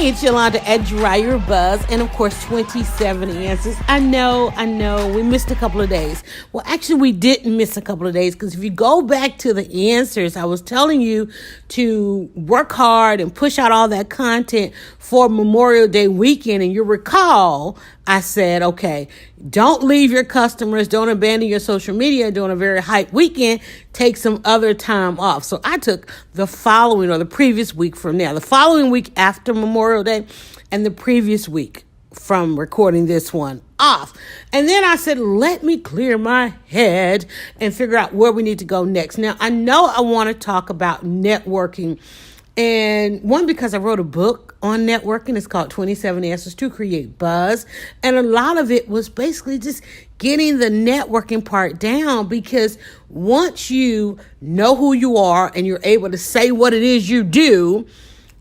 It's Yalanda at DryerBuzz, and of course 27 answers. I know, we missed a couple of days. Well, actually we didn't miss a couple of days, because if you go back to the answers, I was telling you to work hard and push out all that content for Memorial Day weekend, and you recall I said, okay, don't leave your customers, don't abandon your social media during a very hype weekend, take some other time off. So I took the following, or the previous week from now, the following week after Memorial Day, and the previous week from recording this one off. And then I said, let me clear my head and figure out where we need to go next. Now, I know I want to talk about networking. And one, because I wrote a book on networking. It's called 27 Answers to Create Buzz. And a lot of it was basically just getting the networking part down, because once you know who you are and you're able to say what it is you do,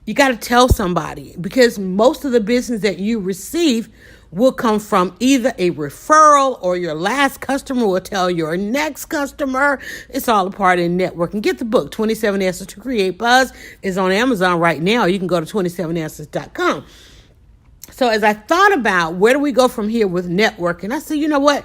you got to tell somebody, because most of the business that you receive will come from either a referral, or your last customer will tell your next customer. It's all a part of networking. Get the book, 27 Answers to Create Buzz. Is on Amazon right now. You can go to 27answers.com. So as I thought about where do we go from here with networking, I said, you know what?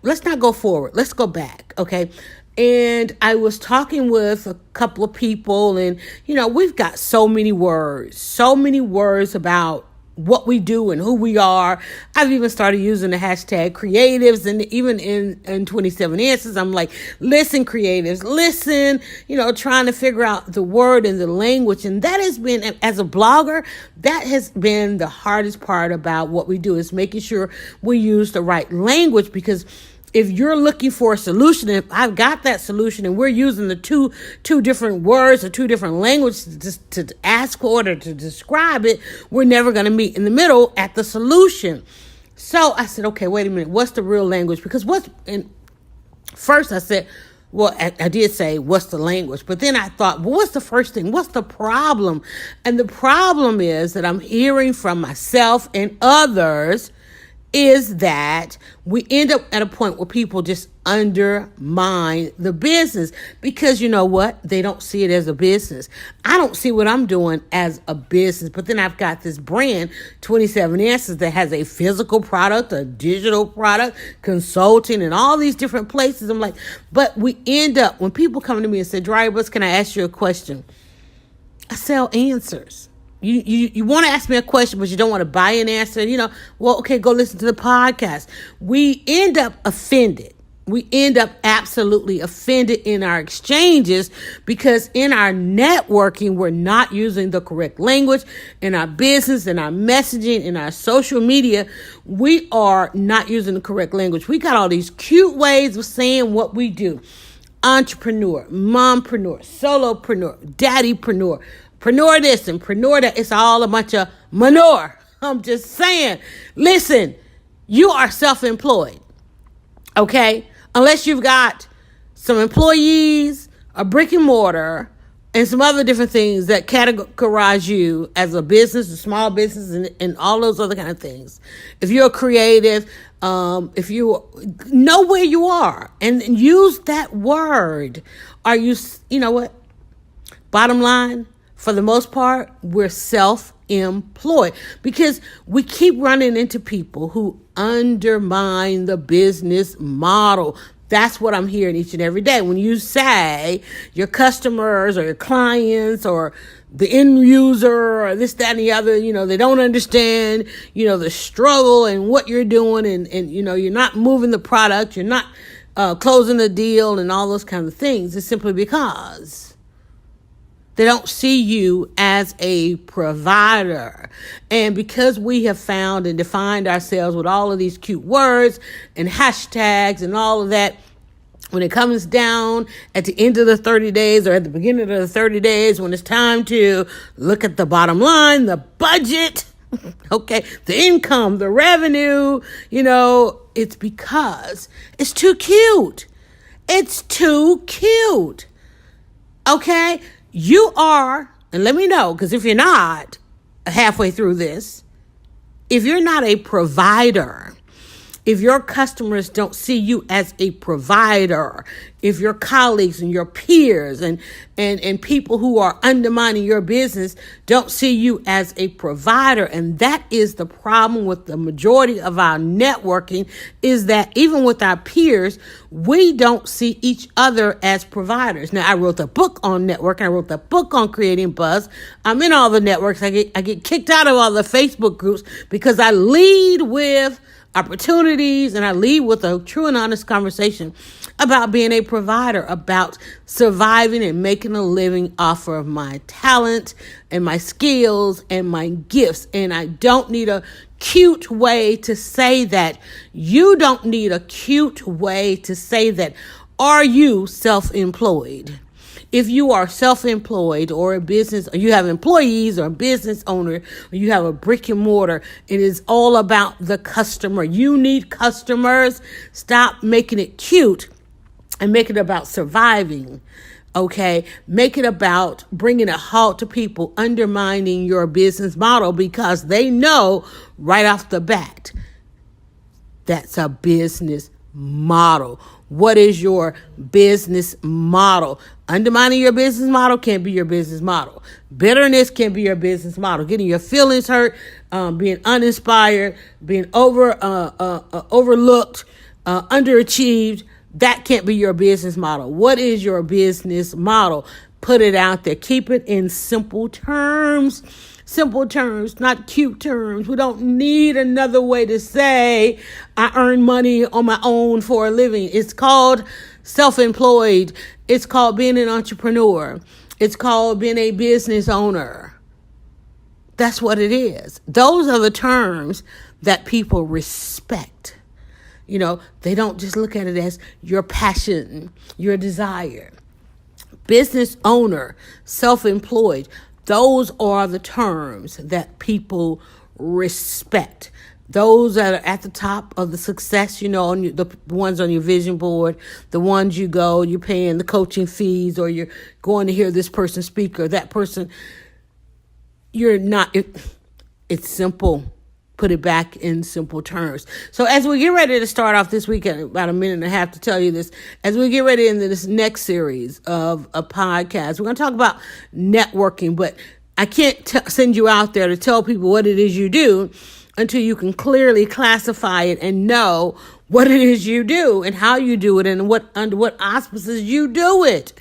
Let's not go forward. Let's go back. Okay. And I was talking with a couple of people, and, we've got so many words about what we do and who we are. I've even started using the hashtag creatives, and even in 27 Answers, I'm like, listen, creatives, listen, trying to figure out the word and the language. And that has been, as a blogger, that has been the hardest part about what we do, is making sure we use the right language, because if you're looking for a solution, if I've got that solution and we're using the two different words or two different languages to ask for it or to describe it, we're never going to meet in the middle at the solution. So I said, okay, wait a minute. What's the real language? Because first I said, well, I did say, what's the language? But then I thought, well, what's the first thing? What's the problem? And the problem is that I'm hearing from myself and others is that we end up at a point where people just undermine the business, because you know what? They don't see it as a business. I don't see what I'm doing as a business, but then I've got this brand, 27 Answers, that has a physical product, a digital product, consulting, and all these different places. I'm like, but we end up, when people come to me and say, DryerBuzz, can I ask you a question? I sell answers. You want to ask me a question, but you don't want to buy an answer. Well, okay, go listen to the podcast. We end up offended. We end up absolutely offended in our exchanges, because in our networking, we're not using the correct language. In our business, in our messaging, in our social media, we are not using the correct language. We got all these cute ways of saying what we do. Entrepreneur, mompreneur, solopreneur, daddypreneur, preneur this and preneur that. It's all a bunch of manure. I'm just saying. Listen, you are self-employed, okay? Unless you've got some employees, a brick and mortar, and some other different things that categorize you as a business, a small business, and all those other kind of things. If you're a creative, if you know where you are and use that word, you know what? Bottom line, for the most part, we're self-employed, because we keep running into people who undermine the business model. That's what I'm hearing each and every day. When you say your customers or your clients or the end user or this, that, and the other, they don't understand, the struggle and what you're doing, and you're not moving the product, you're not closing the deal and all those kinds of things. It's simply because they don't see you as a provider. And because we have found and defined ourselves with all of these cute words and hashtags and all of that, when it comes down at the end of the 30 days or at the beginning of the 30 days, when it's time to look at the bottom line, the budget, okay, the income, the revenue, it's because it's too cute. It's too cute. Okay? You are, and let me know, because if you're not halfway through this, if you're not a provider, if your customers don't see you as a provider, if your colleagues and your peers and people who are undermining your business don't see you as a provider, and that is the problem with the majority of our networking, is that even with our peers, we don't see each other as providers. Now, I wrote a book on networking. I wrote the book on creating buzz. I'm in all the networks. I get kicked out of all the Facebook groups because I lead with opportunities, and I lead with a true and honest conversation about being a provider, about surviving and making a living off of my talent and my skills and my gifts. And I don't need a cute way to say that. You don't need a cute way to say that. Are you self-employed? If you are self-employed or a business, or you have employees or a business owner, or you have a brick and mortar, it is all about the customer. You need customers. Stop making it cute and make it about surviving. Okay, make it about bringing a halt to people undermining your business model, because they know right off the bat that's a business model. What is your business model? Undermining your business model can't be your business model. Bitterness can't be your business model. Getting your feelings hurt, being uninspired, being overlooked, underachieved, that can't be your business model. What is your business model? Put it out there. Keep it in simple terms. Simple terms, not cute terms. We don't need another way to say I earn money on my own for a living. It's called self-employed. It's called being an entrepreneur. It's called being a business owner. That's what it is. Those are the terms that people respect. You know, they don't just look at it as your passion, your desire. Business owner, self-employed. Those are the terms that people respect. Those that are at the top of the success, you know, on the ones on your vision board, the ones you're paying the coaching fees, or you're going to hear this person speak or that person. You're not, it's simple. Put it back in simple terms. So as we get ready to start off this weekend, about a minute and a half to tell you this, as we get ready into this next series of a podcast, we're going to talk about networking, but I can't send you out there to tell people what it is you do until you can clearly classify it and know what it is you do and how you do it and under what auspices you do it.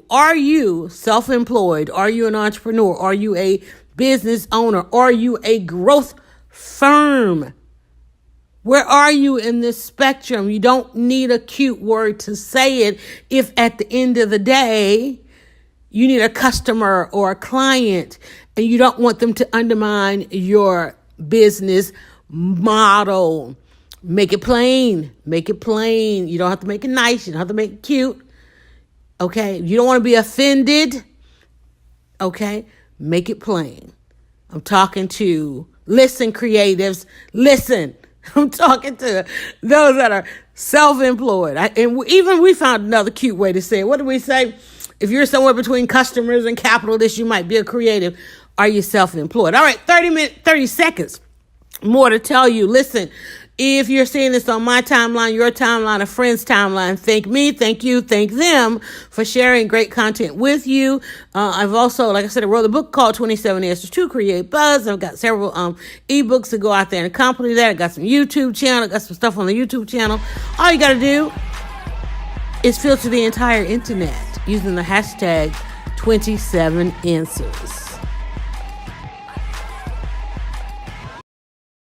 Are you self-employed? Are you an entrepreneur? Are you a business owner? Are you a growth firm? Where are you in this spectrum? You don't need a cute word to say it if at the end of the day you need a customer or a client and you don't want them to undermine your business model. Make it plain. Make it plain. You don't have to make it nice. You don't have to make it cute. Okay? You don't want to be offended. Okay? Make it plain. I'm talking to, listen, creatives, listen. I'm talking to those that are self-employed. We found another cute way to say it. What do we say? If you're somewhere between customers and capitalists, you might be a creative. Are you self-employed? All right, 30 seconds more to tell you. Listen, if you're seeing this on my timeline, your timeline, a friend's timeline, thank me, thank you, thank them for sharing great content with you. I've also, like I said, I wrote a book called 27 Answers to Create Buzz. I've got several ebooks to go out there and accompany that. I got some YouTube channel. I got some stuff on the YouTube channel. All you got to do is filter the entire internet using the hashtag 27 Answers.